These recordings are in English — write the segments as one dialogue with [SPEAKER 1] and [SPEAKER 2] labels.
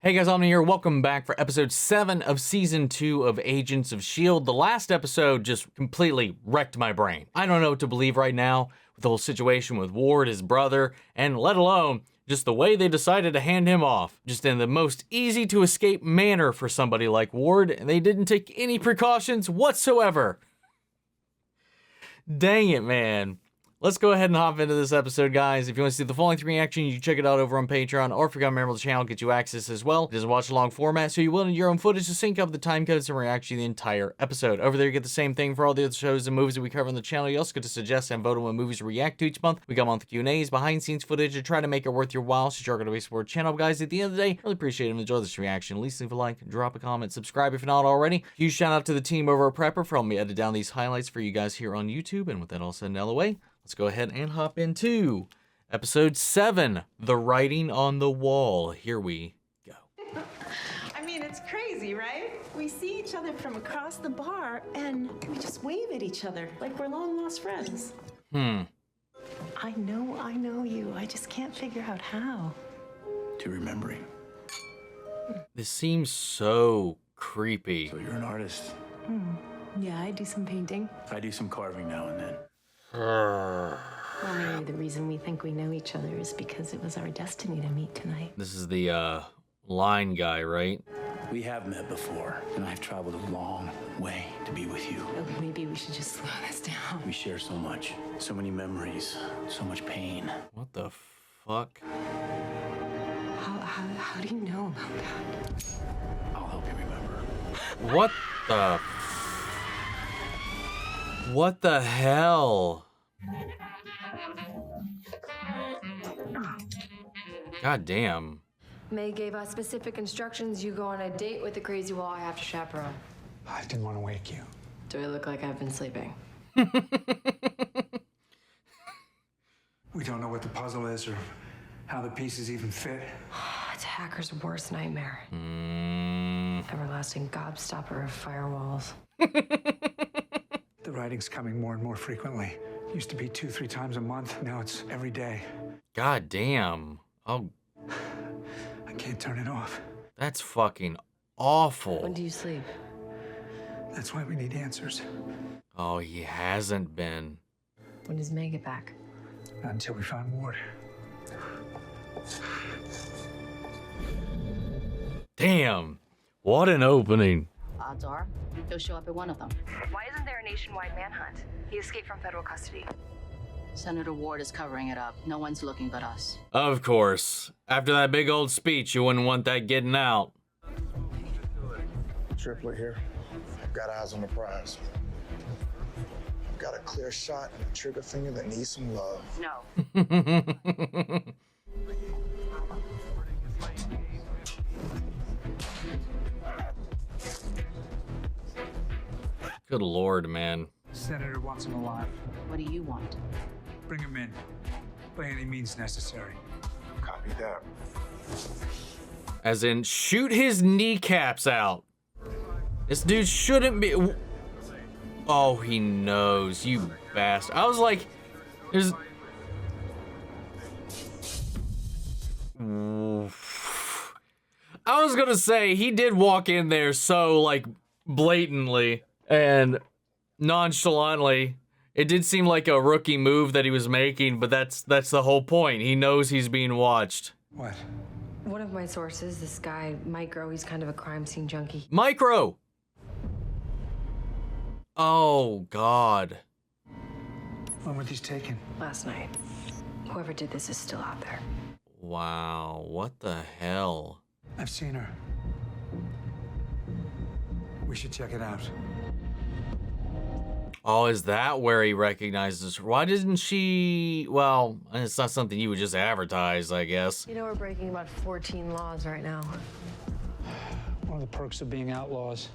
[SPEAKER 1] Hey guys, I'm here. Welcome back for episode 7 of season 2 of Agents of S.H.I.E.L.D. The last episode just completely wrecked my brain. I don't know what to believe right now with the whole situation with Ward, his brother, and let alone just the way they decided to hand him off. Just in the most easy to escape manner for somebody like Ward, and they didn't take any precautions whatsoever. Dang it, man. Let's go ahead and hop into this episode, guys. If you want to see the full length reaction, you can check it out over on Patreon, or if you're a member of the channel, get you access as well. It is a watch-along format, so you will need your own footage to sync up the time codes and react to the entire episode. Over there, you get the same thing for all the other shows and movies that we cover on the channel. You also get to suggest and vote on what movies we react to each month. We got monthly Q&As, behind-the-scenes footage, to try to make it worth your while, so you're going to be support channel, guys. At the end of the day, really appreciate it and enjoy this reaction. At least leave a like, drop a comment, subscribe if you're not already. Huge shout-out to the team over at Prepper for helping me edit down these highlights for you guys here on YouTube. And with that all said and out of the way, let's go ahead and hop into episode 7, The Writing on the Wall. Here we go.
[SPEAKER 2] I mean, it's crazy, right? We see each other from across the bar and we just wave at each other like we're long-lost friends. I know you. I just can't figure out how.
[SPEAKER 3] To remembering.
[SPEAKER 1] This seems so creepy.
[SPEAKER 3] So you're an artist.
[SPEAKER 2] Yeah, I do some painting.
[SPEAKER 3] I do some carving now and then.
[SPEAKER 2] Well, maybe the reason we think we know each other is because it was our destiny to meet tonight.
[SPEAKER 1] This is the line guy, right?
[SPEAKER 3] We have met before, and I've traveled a long way to be with you.
[SPEAKER 2] Oh, maybe we should just slow this down.
[SPEAKER 3] We share so much, so many memories, so much pain.
[SPEAKER 1] What the fuck?
[SPEAKER 2] How do you know about that?
[SPEAKER 3] I'll help you remember.
[SPEAKER 1] What the hell? God damn.
[SPEAKER 4] May gave us specific instructions. You go on a date with the crazy wall I have to chaperone.
[SPEAKER 5] I didn't want to wake you.
[SPEAKER 4] Do I look like I've been sleeping?
[SPEAKER 5] We don't know what the puzzle is or how the pieces even fit.
[SPEAKER 4] It's a hacker's worst nightmare. Everlasting gobstopper of firewalls.
[SPEAKER 5] The writing's coming more and more frequently. Used to be 2-3 times a month. Now it's every day.
[SPEAKER 1] God damn. Oh,
[SPEAKER 5] I can't turn it off.
[SPEAKER 1] that's fucking awful.
[SPEAKER 4] When do you sleep?
[SPEAKER 5] That's why we need answers.
[SPEAKER 1] Oh, he hasn't been.
[SPEAKER 4] When does May get back?
[SPEAKER 5] Not until we find Ward.
[SPEAKER 1] Damn. What an opening.
[SPEAKER 6] Odds are, he'll show up at one of them.
[SPEAKER 7] Why isn't there a nationwide manhunt? He escaped from federal custody.
[SPEAKER 6] Senator Ward is covering it up. No one's looking but us.
[SPEAKER 1] Of course. After that big old speech, you wouldn't want that getting out.
[SPEAKER 8] Triplett here. I've got eyes on the prize. I've got a clear shot and a trigger finger that needs some love.
[SPEAKER 7] No.
[SPEAKER 1] Good lord, man.
[SPEAKER 5] Senator wants him alive.
[SPEAKER 6] What do you want?
[SPEAKER 5] Bring him in. By any means necessary.
[SPEAKER 8] Copy that.
[SPEAKER 1] As in, shoot his kneecaps out. This dude shouldn't be... Oh, he knows, you bastard. I was like, there's... I was gonna say, he did walk in there so, like, blatantly and nonchalantly. It did seem like a rookie move that he was making, but that's the whole point. He knows he's being watched.
[SPEAKER 5] What?
[SPEAKER 4] One of my sources, this guy, Micro, he's kind of a crime scene junkie.
[SPEAKER 1] Micro! Oh, God.
[SPEAKER 5] When were these taken?
[SPEAKER 4] Last night. Whoever did this is still out there.
[SPEAKER 1] Wow, what the hell?
[SPEAKER 5] I've seen her. We should check it out.
[SPEAKER 1] Oh, is that where he recognizes her? Why didn't she... Well, it's not something you would just advertise, I guess.
[SPEAKER 4] You know we're breaking about 14 laws right now.
[SPEAKER 5] One of the perks of being outlaws.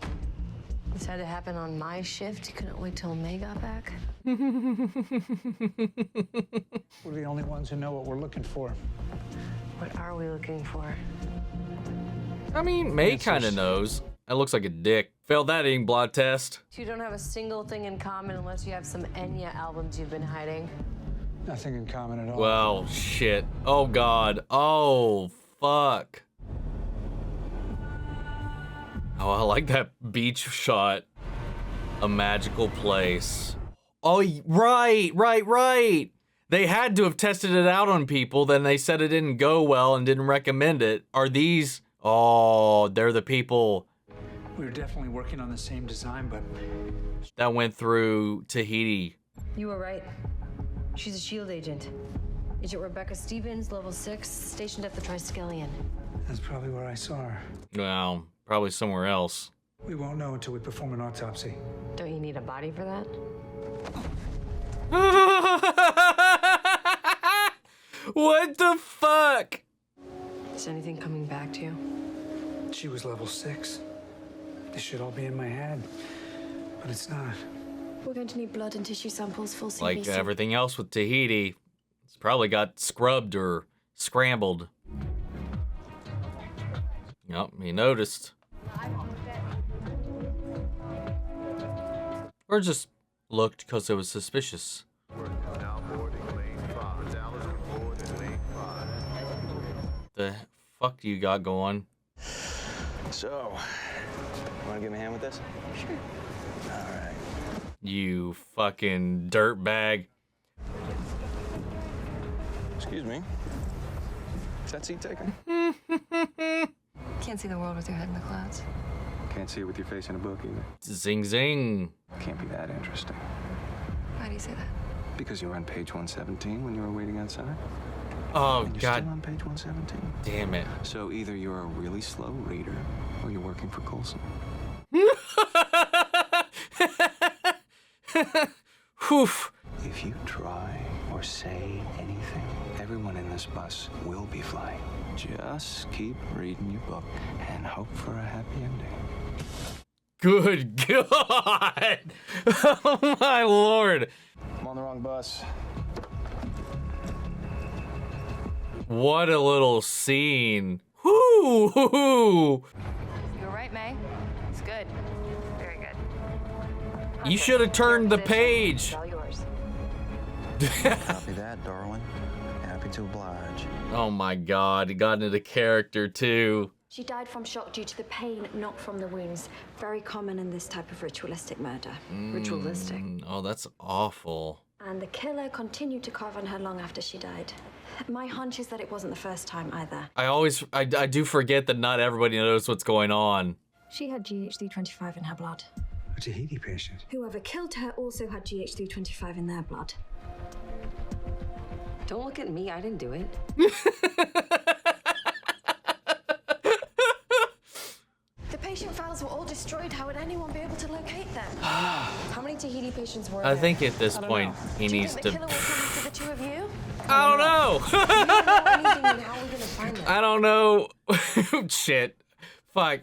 [SPEAKER 4] This had to happen on my shift. Couldn't wait till May got back.
[SPEAKER 5] We're the only ones who know what we're looking for.
[SPEAKER 4] What are we looking for?
[SPEAKER 1] I mean, May kind of knows. That looks like a dick. Failed that ink blot test.
[SPEAKER 4] You don't have a single thing in common unless you have some Enya albums you've been hiding.
[SPEAKER 5] Nothing in common at all.
[SPEAKER 1] Well, shit. Oh, God. Oh, fuck. Oh, I like that beach shot. A magical place. Oh, right. They had to have tested it out on people, then they said it didn't go well and didn't recommend it. Are these... Oh, they're the people
[SPEAKER 5] We were definitely working on the same design, but
[SPEAKER 1] that went through Tahiti.
[SPEAKER 4] You were right. She's a S.H.I.E.L.D. agent. Agent Rebecca Stevens, level 6, stationed at the Triskelion.
[SPEAKER 5] that's probably where I saw her.
[SPEAKER 1] Well, probably somewhere else.
[SPEAKER 5] We won't know until we perform an autopsy.
[SPEAKER 4] Don't you need a body for that?
[SPEAKER 1] What the fuck?
[SPEAKER 4] Is anything coming back to you?
[SPEAKER 5] She was level 6. This should all be in my head, but it's not.
[SPEAKER 4] We're going to need blood and tissue samples, full CBC.
[SPEAKER 1] Like everything else with Tahiti, it's probably got scrubbed or scrambled. Yep, he noticed. Or just looked because it was suspicious. The fuck do you got going?
[SPEAKER 3] So, wanna give me a hand with this? Sure. All right.
[SPEAKER 1] You fucking dirtbag.
[SPEAKER 3] Excuse me. Is that seat taken?
[SPEAKER 4] Can't see the world with your head in the clouds.
[SPEAKER 3] Can't see it with your face in a book either.
[SPEAKER 1] Zing zing.
[SPEAKER 3] Can't be that interesting.
[SPEAKER 4] Why do you say that?
[SPEAKER 3] Because you were on page 117 when you were waiting outside.
[SPEAKER 1] Oh,
[SPEAKER 3] And you're
[SPEAKER 1] God
[SPEAKER 3] still on page 117.
[SPEAKER 1] damn it.
[SPEAKER 3] So either you're a really slow reader or you're working for Coulson.
[SPEAKER 1] Whew.
[SPEAKER 3] If you try or say anything, everyone in this bus will be flying. Just keep reading your book and hope for a happy ending.
[SPEAKER 1] Good God. Oh, my Lord.
[SPEAKER 3] I'm on the wrong bus.
[SPEAKER 1] What a little scene. Whoo!
[SPEAKER 7] You're right, May. It's good. Very good.
[SPEAKER 1] You should have turned the page.
[SPEAKER 7] All yours.
[SPEAKER 3] Copy that, Darwin. Happy to oblige.
[SPEAKER 1] Oh my God, he got into character too.
[SPEAKER 9] She died from shock due to the pain, not from the wounds. Very common in this type of ritualistic murder.
[SPEAKER 4] Ritualistic.
[SPEAKER 1] Oh, that's awful.
[SPEAKER 9] And the killer continued to carve on her long after she died. My hunch is that it wasn't the first time either.
[SPEAKER 1] I do forget that not everybody knows what's going on.
[SPEAKER 9] She had GHD25 in her blood.
[SPEAKER 5] A Tahiti patient.
[SPEAKER 9] Whoever killed her also had GHD25 in their blood.
[SPEAKER 4] Don't look at me, I didn't do it.
[SPEAKER 9] The patient files were all destroyed. How would anyone be able to locate them?
[SPEAKER 4] How many Tahiti patients were
[SPEAKER 1] I
[SPEAKER 4] there?
[SPEAKER 1] think at this point he
[SPEAKER 9] Do you
[SPEAKER 1] needs
[SPEAKER 9] think the
[SPEAKER 1] to.
[SPEAKER 9] killer will come after the two of you?
[SPEAKER 1] I don't know.
[SPEAKER 4] Anything, then how are we gonna find them?
[SPEAKER 1] I don't know. Shit. Fuck.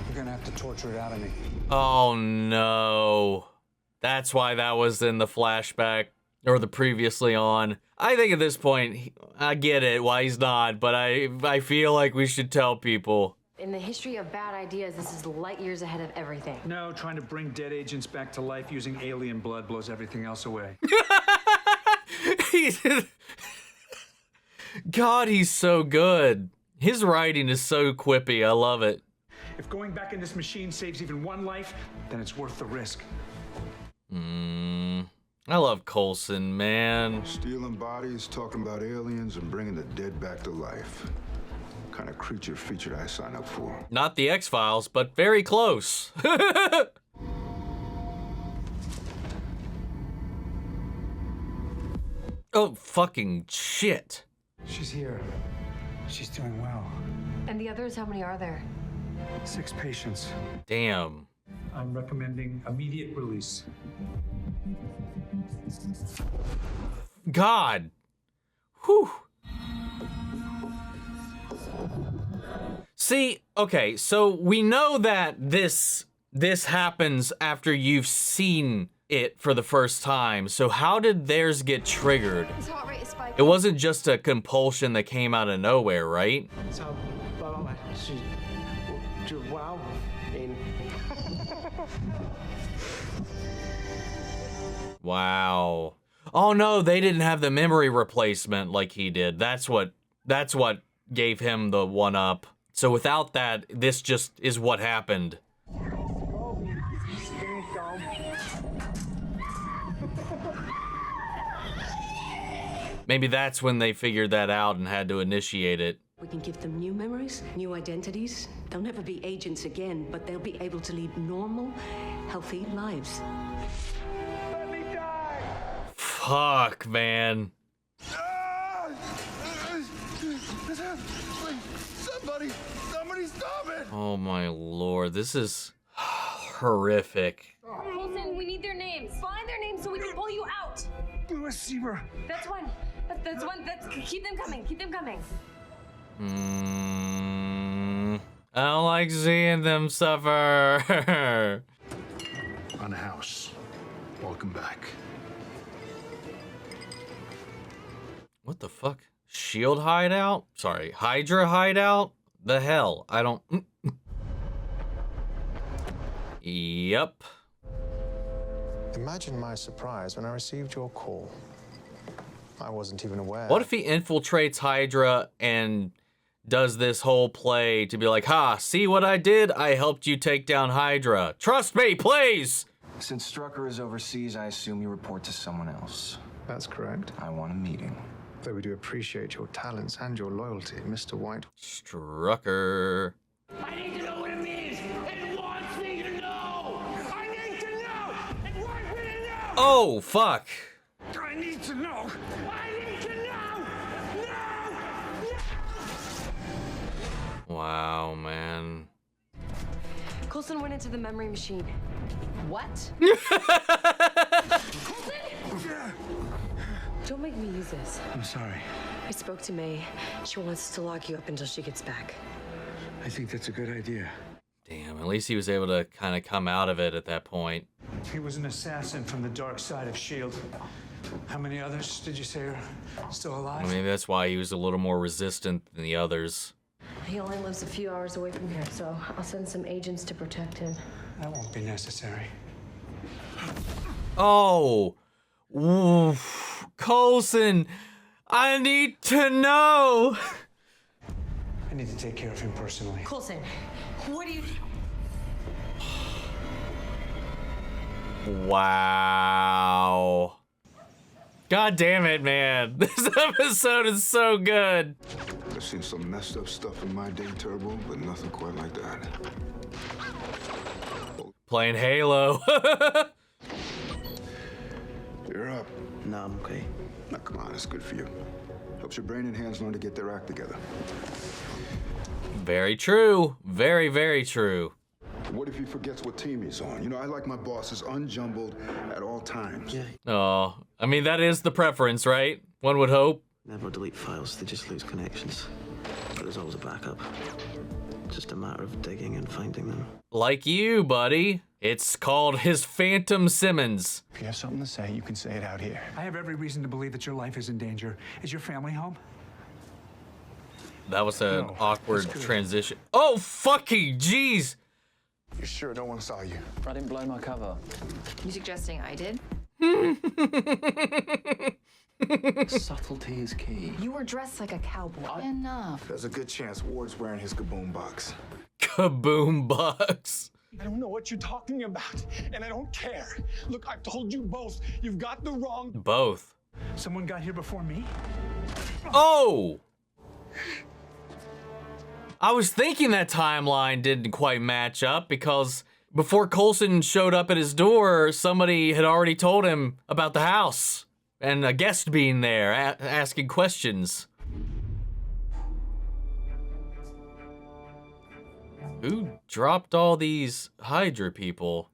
[SPEAKER 5] You're gonna have to torture it out of me.
[SPEAKER 1] Oh no. That's why that was in the flashback or the previously on. I think at this point, I get it why he's not, but I feel like we should tell people.
[SPEAKER 4] In the history of bad ideas, this is light years ahead of everything.
[SPEAKER 5] No, trying to bring dead agents back to life using alien blood blows everything else away.
[SPEAKER 1] God, he's so good. His writing is so quippy. I love it.
[SPEAKER 5] If going back in this machine saves even one life, then it's worth the risk.
[SPEAKER 1] I love Coulson, man.
[SPEAKER 10] Stealing bodies, talking about aliens, and bringing the dead back to life. What kind of creature feature did I sign up for?
[SPEAKER 1] Not the X-Files, but very close. Oh, fucking shit.
[SPEAKER 5] She's here. She's doing well.
[SPEAKER 4] And the others, how many are there?
[SPEAKER 5] 6 patients.
[SPEAKER 1] Damn.
[SPEAKER 5] I'm recommending immediate release.
[SPEAKER 1] God. Whew. See, okay, so we know that this happens after you've seen it for the first time. So how did theirs get triggered?
[SPEAKER 9] His heart rate is spiking.
[SPEAKER 1] It wasn't just a compulsion that came out of nowhere, right?
[SPEAKER 5] So, wow.
[SPEAKER 1] Wow. Oh no, they didn't have the memory replacement like he did. That's what gave him the one up. So without that, this just is what happened. Maybe that's when they figured that out and had to initiate it.
[SPEAKER 11] We can give them new memories, new identities. They'll never be agents again, but they'll be able to lead normal, healthy lives.
[SPEAKER 8] Let me die!
[SPEAKER 1] Fuck, man.
[SPEAKER 8] Somebody stop it!
[SPEAKER 1] Oh my lord, this is horrific.
[SPEAKER 7] Coulson, we need their names. Find their names so we can pull you out.
[SPEAKER 5] Louis Sieber.
[SPEAKER 7] That's one. That's one. Keep them coming. Keep them coming.
[SPEAKER 1] I don't like seeing them suffer.
[SPEAKER 10] On the house. Welcome back.
[SPEAKER 1] What the fuck? S.H.I.E.L.D. hideout? Sorry, Hydra hideout? The hell? I don't... Yep.
[SPEAKER 3] Imagine my surprise when I received your call. I wasn't even aware.
[SPEAKER 1] What if he infiltrates Hydra and does this whole play to be like, ha, see what I did? I helped you take down Hydra. Trust me, please!
[SPEAKER 3] Since Strucker is overseas, I assume you report to someone else.
[SPEAKER 10] That's correct.
[SPEAKER 3] I want a meeting.
[SPEAKER 10] Though we do appreciate your talents and your loyalty, Mr. White.
[SPEAKER 1] Strucker.
[SPEAKER 8] I need to know what it means! It wants me to know! I need to know! It wants me to know!
[SPEAKER 1] Oh, fuck.
[SPEAKER 5] I need to know.
[SPEAKER 8] I need to know! No!
[SPEAKER 1] Wow, man.
[SPEAKER 4] Coulson went into the memory machine. What? Don't make me use this.
[SPEAKER 5] I'm sorry.
[SPEAKER 4] I spoke to May. She wants us to lock you up until she gets back.
[SPEAKER 5] I think that's a good idea.
[SPEAKER 1] Damn, at least he was able to kind of come out of it at that point.
[SPEAKER 5] He was an assassin from the dark side of S.H.I.E.L.D. How many others did you say are still alive?
[SPEAKER 1] Maybe that's why he was a little more resistant than the others.
[SPEAKER 4] He only lives a few hours away from here, so I'll send some agents to protect him.
[SPEAKER 5] That won't be necessary.
[SPEAKER 1] Oh, oof. Coulson, I need to know.
[SPEAKER 5] I need to take care of him personally.
[SPEAKER 4] Coulson, what do you...
[SPEAKER 1] Wow. God damn it, man. This episode is so good.
[SPEAKER 10] I've seen some messed up stuff in my day, Turbo, but nothing quite like that.
[SPEAKER 1] Playing Halo.
[SPEAKER 10] You're up.
[SPEAKER 3] No, I'm okay.
[SPEAKER 10] Now, come on, it's good for you. Helps your brain and hands learn to get their act together.
[SPEAKER 1] Very true. Very, very true.
[SPEAKER 10] What if he forgets what team he's on? You know, I like my bosses unjumbled at all times.
[SPEAKER 3] Yeah.
[SPEAKER 1] Oh, I mean, that is the preference, right? One would hope.
[SPEAKER 3] Never delete files, they just lose connections. But there's always a backup. Just a matter of digging and finding them.
[SPEAKER 1] Like you, buddy. It's called his Phantom Simmons.
[SPEAKER 8] If you have something to say, you can say it out here.
[SPEAKER 5] I have every reason to believe that your life is in danger. Is your family home?
[SPEAKER 1] That was an
[SPEAKER 5] No,
[SPEAKER 1] awkward
[SPEAKER 5] that's good.
[SPEAKER 1] transition. Oh, fucking jeez.
[SPEAKER 8] You sure no one saw you?
[SPEAKER 3] I didn't blow my cover.
[SPEAKER 7] You suggesting I did?
[SPEAKER 3] Subtlety is key.
[SPEAKER 7] You were dressed like a cowboy. Enough.
[SPEAKER 8] There's a good chance Ward's wearing his kaboom box.
[SPEAKER 1] Kaboom box.
[SPEAKER 12] I don't know what you're talking about, and I don't care. Look, I've told you both, you've got the wrong...
[SPEAKER 1] Both.
[SPEAKER 5] Someone got here before me?
[SPEAKER 1] Oh! I was thinking that timeline didn't quite match up because before Coulson showed up at his door, somebody had already told him about the house and a guest being there asking questions. Who dropped all these Hydra people?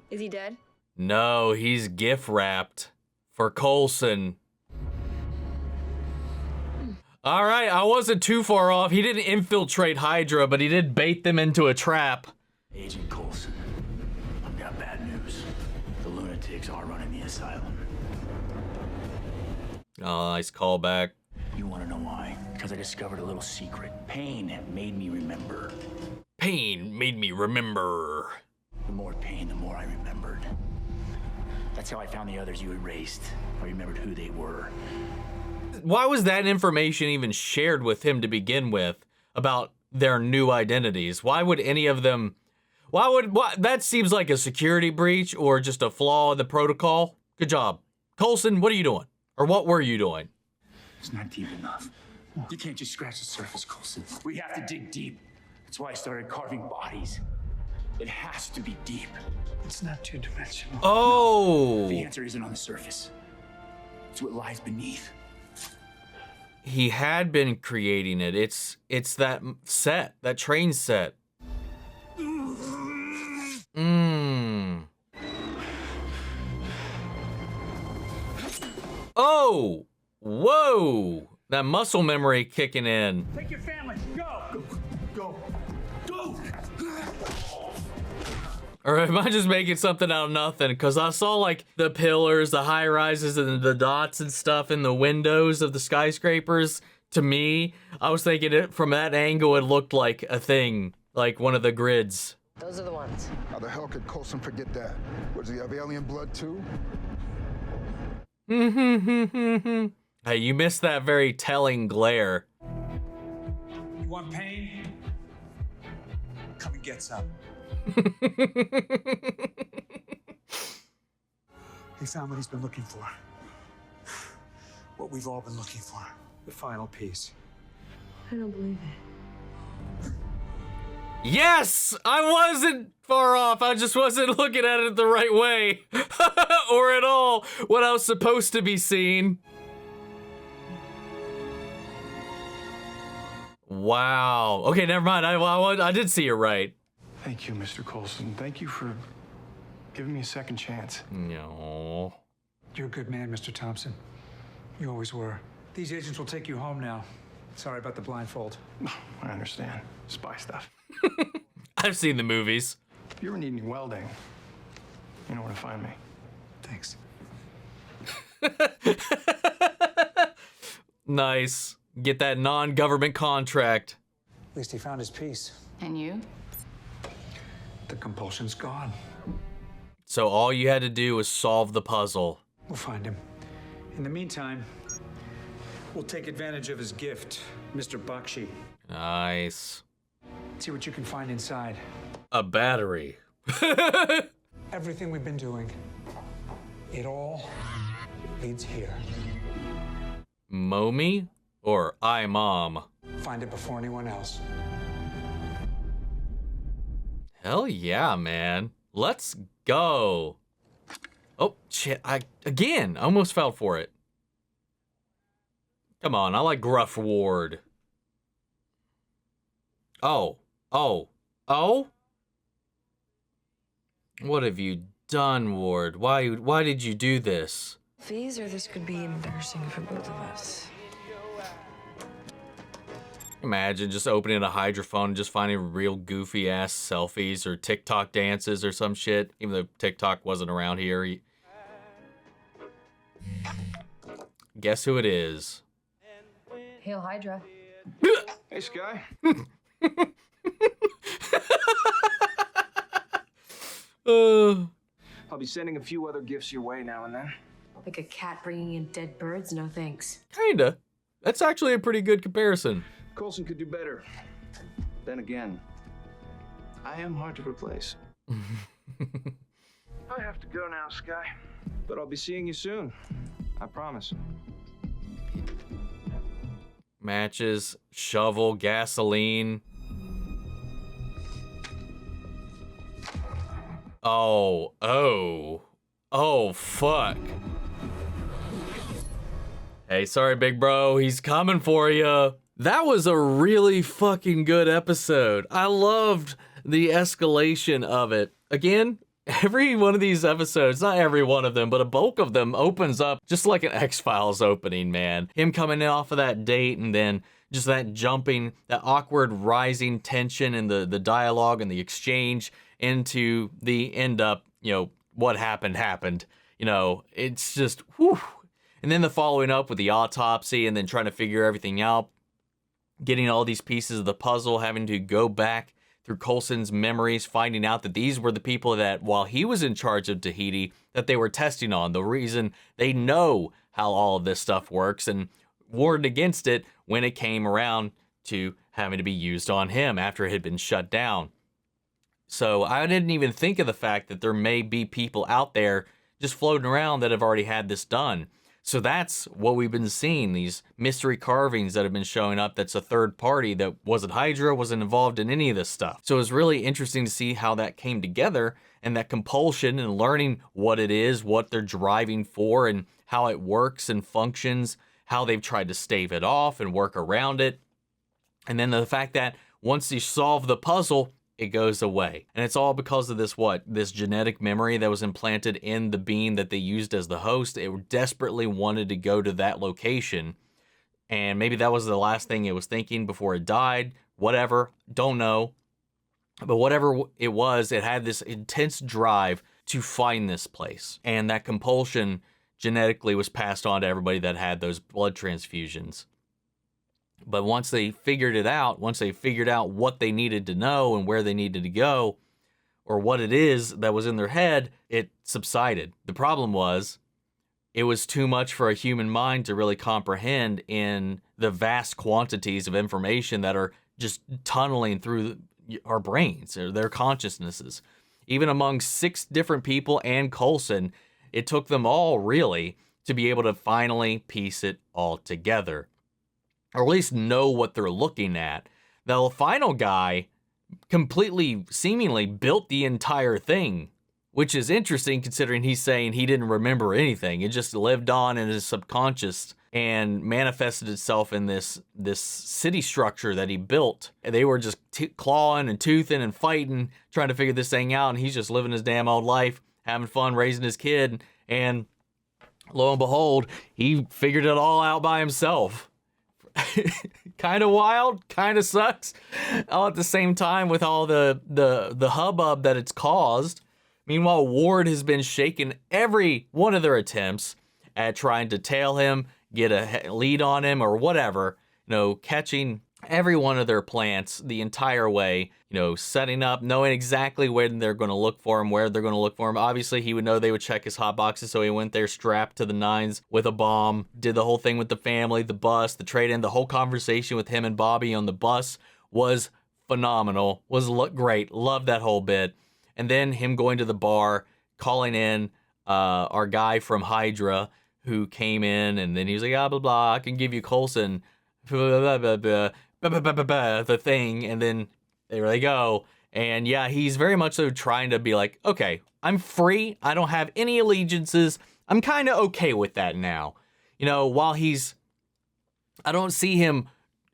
[SPEAKER 4] Is he dead?
[SPEAKER 1] No, he's gift wrapped for Coulson. All right, I wasn't too far off. He didn't infiltrate Hydra, but he did bait them into a trap.
[SPEAKER 13] Agent Coulson, I've got bad news. The lunatics are running the asylum.
[SPEAKER 1] Oh, nice callback.
[SPEAKER 13] You want to know why? Because I discovered a little secret. Pain made me remember.
[SPEAKER 1] Pain made me remember.
[SPEAKER 13] The more pain, the more I remembered. That's how I found the others you erased. I remembered who they were.
[SPEAKER 1] Why was that information even shared with him to begin with about their new identities? Why would any of them... that seems like a security breach or just a flaw in the protocol. Good job. Coulson, what are you doing? Or what were you doing?
[SPEAKER 13] It's not deep enough. You can't just scratch the surface, Coulson. We have to dig deep. That's why I started carving bodies. It has to be deep.
[SPEAKER 5] It's not two-dimensional.
[SPEAKER 1] Oh!
[SPEAKER 13] The answer isn't on the surface. It's what lies beneath.
[SPEAKER 1] He had been creating it. It's that set, that train set. Oh! Whoa! That muscle memory kicking in.
[SPEAKER 13] Take your family. Go. Go. Go.
[SPEAKER 1] Or am I just making something out of nothing? Because I saw like the pillars, the high rises, and the dots and stuff in the windows of the skyscrapers. To me, I was thinking it from that angle, it looked like a thing, like one of the grids.
[SPEAKER 4] Those are the ones.
[SPEAKER 10] How the hell could Coulson forget that? Does he have alien blood too?
[SPEAKER 1] Hey, you missed that very telling glare.
[SPEAKER 5] You want pain? Come and get some. He found what he's been looking for. What we've all been looking for. The final piece.
[SPEAKER 4] I don't believe it.
[SPEAKER 1] Yes! I wasn't far off. I just wasn't looking at it the right way. Or at all what I was supposed to be seeing. Wow. Okay, never mind. I did see it right.
[SPEAKER 14] Thank you, Mr. Coulson. Thank you for giving me a second chance.
[SPEAKER 1] No.
[SPEAKER 5] You're a good man, Mr. Thompson. You always were. These agents will take you home now. Sorry about the blindfold.
[SPEAKER 14] I understand. Spy stuff.
[SPEAKER 1] I've seen the movies.
[SPEAKER 14] If you ever need any welding, you know where to find me.
[SPEAKER 5] Thanks.
[SPEAKER 1] Nice. Get that non-government contract.
[SPEAKER 5] At least he found his piece.
[SPEAKER 6] And you?
[SPEAKER 5] The compulsion's gone.
[SPEAKER 1] So all you had to do was solve the puzzle.
[SPEAKER 5] We'll find him. In the meantime, we'll take advantage of his gift, Mr. Bakshi.
[SPEAKER 1] Nice.
[SPEAKER 5] See what you can find inside.
[SPEAKER 1] A battery.
[SPEAKER 5] Everything we've been doing, it all leads here.
[SPEAKER 1] Momi or I Mom?
[SPEAKER 5] Find it before anyone else.
[SPEAKER 1] Hell yeah, man. Let's go. Oh, shit. I almost fell for it. Come on, I like Gruff Ward. Oh. What have you done, Ward? Why did you do this?
[SPEAKER 15] Fees, or this could be embarrassing for both of us.
[SPEAKER 1] Imagine just opening a hydrophone and just finding real goofy ass selfies or TikTok dances or some shit, even though TikTok wasn't around here. Guess who it is?
[SPEAKER 4] Hail Hydra.
[SPEAKER 14] Hey, Skye. I'll be sending a few other gifts your way now and then.
[SPEAKER 4] Like a cat bringing in dead birds? No thanks.
[SPEAKER 1] Kinda. That's actually a pretty good comparison.
[SPEAKER 14] Coulson could do better. Then again, I am hard to replace. I have to go now, Skye. But I'll be seeing you soon. I promise.
[SPEAKER 1] Matches, shovel, gasoline. Oh, fuck. Hey, sorry, big bro. He's coming for you. That was a really fucking good episode. I loved the escalation of it. Again, every one of these episodes, not every one of them, but a bulk of them opens up just like an X-Files opening, man. Him coming off of that date and then just that jumping, that awkward rising tension and the dialogue and the exchange into the end up, what happened. It's just, whew. And then the following up with the autopsy and then trying to figure everything out, getting all these pieces of the puzzle, having to go back through Coulson's memories, finding out that these were the people that, while he was in charge of Tahiti, that they were testing on. The reason they know how all of this stuff works and warned against it when it came around to having to be used on him after it had been shut down. So I didn't even think of the fact that there may be people out there just floating around that have already had this done. So that's what we've been seeing, these mystery carvings that have been showing up. That's a third party that wasn't Hydra, wasn't involved in any of this stuff. So it was really interesting to see how that came together, and that compulsion and learning what it is, what they're driving for, and how it works and functions, how they've tried to stave it off and work around it. And then the fact that once you solve the puzzle, it goes away. And it's all because of this genetic memory that was implanted in the being that they used as the host. It desperately wanted to go to that location. And maybe that was the last thing it was thinking before it died. Whatever, don't know. But whatever it was, it had this intense drive to find this place. And that compulsion genetically was passed on to everybody that had those blood transfusions. But once they figured it out, once they figured out what they needed to know and where they needed to go, or what it is that was in their head, it subsided. The problem was, it was too much for a human mind to really comprehend in the vast quantities of information that are just tunneling through our brains or their consciousnesses. Even among 6 different people and Coulson, it took them all really to be able to finally piece it all together. Or at least know what they're looking at. The final guy completely, seemingly built the entire thing, which is interesting considering he's saying he didn't remember anything. It just lived on in his subconscious and manifested itself in this city structure that he built. And they were just clawing and toothing and fighting, trying to figure this thing out, and he's just living his damn old life, having fun, raising his kid, and lo and behold, he figured it all out by himself. Kind of wild, kind of sucks, all at the same time with all the hubbub that it's caused. Meanwhile, Ward has been shaking every one of their attempts at trying to tail him, get a lead on him, or whatever, catching every one of their plants the entire way, setting up, knowing exactly when they're going to look for him, where they're going to look for him. Obviously, he would know they would check his hot boxes, so he went there strapped to the nines with a bomb, did the whole thing with the family, the bus, the trade-in. The whole conversation with him and Bobbi on the bus was phenomenal, was great, loved that whole bit. And then him going to the bar, calling in our guy from Hydra who came in, and then he was like, blah, blah, I can give you Coulson, blah, blah, blah, the thing, and then there they go. And yeah, he's very much so trying to be like, okay, I'm free, I don't have any allegiances, I'm kind of okay with that now. While I don't see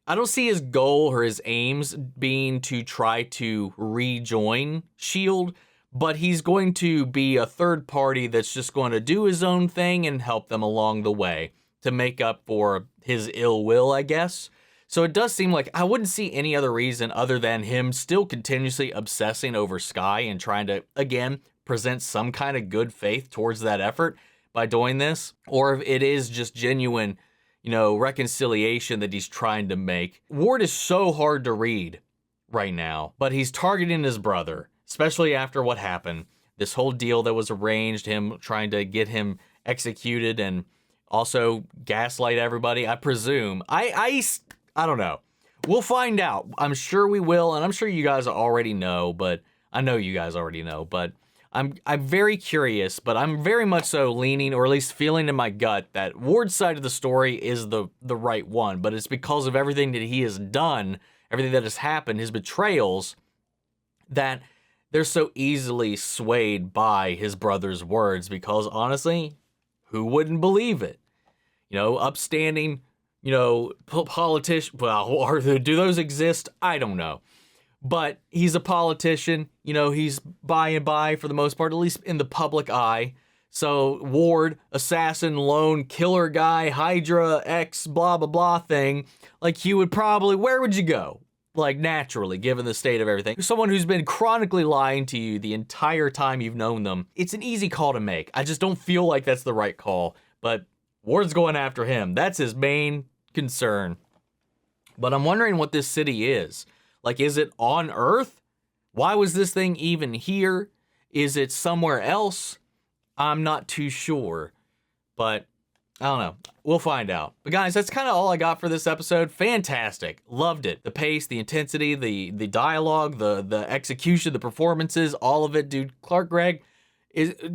[SPEAKER 1] his goal or his aims being to try to rejoin S.H.I.E.L.D, but he's going to be a third party that's just going to do his own thing and help them along the way to make up for his ill will, I guess. So it does seem like I wouldn't see any other reason other than him still continuously obsessing over Skye and trying to, again, present some kind of good faith towards that effort by doing this. Or if it is just genuine, reconciliation that he's trying to make. Ward is so hard to read right now, but he's targeting his brother, especially after what happened. This whole deal that was arranged, him trying to get him executed and also gaslight everybody, I presume. I don't know. We'll find out. I'm sure we will, and I'm sure you guys already know, but I know you guys already know, but I'm very curious, but I'm very much so leaning, or at least feeling in my gut, that Ward's side of the story is the right one, but it's because of everything that he has done, everything that has happened, his betrayals, that they're so easily swayed by his brother's words, because honestly, who wouldn't believe it? Upstanding, politician, well, or do those exist? I don't know. But he's a politician, he's by and by for the most part, at least in the public eye. So Ward, assassin, lone killer guy, Hydra, X, blah, blah, blah thing, like he would probably, where would you go? Like naturally, given the state of everything. Someone who's been chronically lying to you the entire time you've known them, it's an easy call to make. I just don't feel like that's the right call, but Ward's going after him. That's his main concern. But I'm wondering what this city is. Like, is it on Earth? Why was this thing even here? Is it somewhere else? I'm not too sure. But I don't know. We'll find out. But guys, that's kind of all I got for this episode. Fantastic. Loved it. The pace, the intensity, the dialogue, the execution, the performances, all of it, dude. Clark Gregg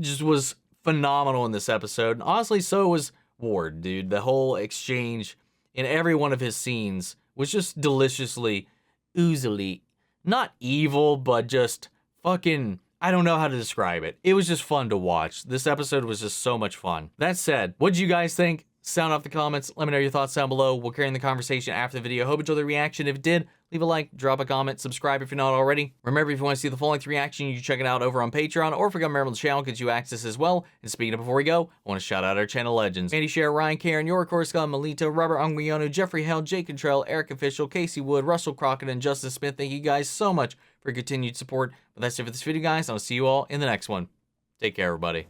[SPEAKER 1] just was phenomenal in this episode. And honestly, so was Ward, dude. The whole exchange in every one of his scenes was just deliciously, oozily, not evil, but just fucking, I don't know how to describe it. It was just fun to watch. This episode was just so much fun. That said, what did you guys think? Sound off the comments. Let me know your thoughts down below. We'll carry on the conversation after the video. Hope you enjoyed the reaction. If it did, leave a like, drop a comment, subscribe if you're not already. Remember, if you want to see the full-length reaction, you can check it out over on Patreon, or if you become a member of the channel, get you access as well. And speaking of before we go, I want to shout out our channel legends: Andy Share, Ryan Karen, York Coruscant, Melito, Robert Anguiano, Jeffrey Held, Jake Contrell, Eric Official, Casey Wood, Russell Crockett, and Justin Smith. Thank you guys so much for your continued support. But that's it for this video, guys. I'll see you all in the next one. Take care, everybody.